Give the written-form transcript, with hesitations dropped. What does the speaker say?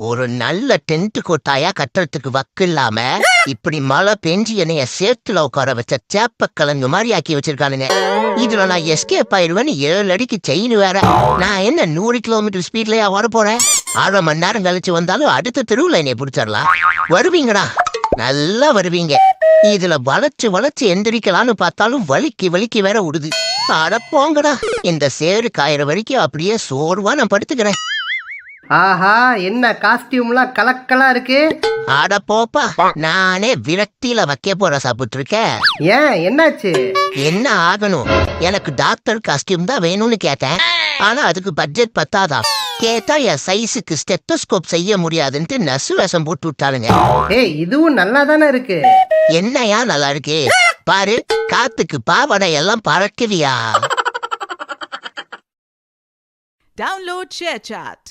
ஒரு நல்ல டென்ட் கொட்டாயா கட்டுறதுக்கு வக்கு இல்லாம இப்படி மழை பெஞ்சு என்னைய சேத்துல உட்கார வச்ச சேப்ப கிழங்கு மாதிரி ஆக்கி வச்சிருக்கானுங்க. இதுல நான் எஸ்கேப் ஆயிடுவேன்னு 7 அடிக்கு செயின் வேற. நான் என்ன 100 கிலோமீட்டர் ஸ்பீட்லயா வர போறேன்? 1/2 மணி நேரம் கழிச்சு வந்தாலும் அடுத்த தெருவுல என்னைய பிடிச்சிடலாம். வருவீங்கடா, நல்லா வருவீங்க. இதுல வளைச்சு வளைச்சு எந்திரிக்கலான்னு பார்த்தாலும் வலிக்கு வேற விடுது. அட போங்கடா, இந்த சேரு காயிற வரைக்கும் அப்படியே சோர்வா நான் படுத்துக்கிறேன். ஆஹா, என்ன காஸ்டியூம்லாம் கலக்கலா இருக்கு. அட போப்பா, நானே விரக்தியில வைக்க போற சாப்பிட்டு இருக்கேன். ஏன், என்னாச்சு? என்ன ஆகணும்? எனக்கு டாக்டர் காஸ்டியூம் தான் வேணும்னு கேட்டேன். ஆனா அதுக்கு பட்ஜெட் பத்தாதா. கேட்டா என் சைஸுக்கு ஸ்டெத்தோஸ்கோப் செய்ய முடியாதுன்ட்டு நசு வேஷம் போட்டு விட்டாளுங்க. ஏய், இதுவும் நல்லா தானே இருக்கு. என்னையா நல்லா இருக்கு பாரு, காத்துக்கு பாவடை எல்லாம் பறக்குதியா. Download ShareChat.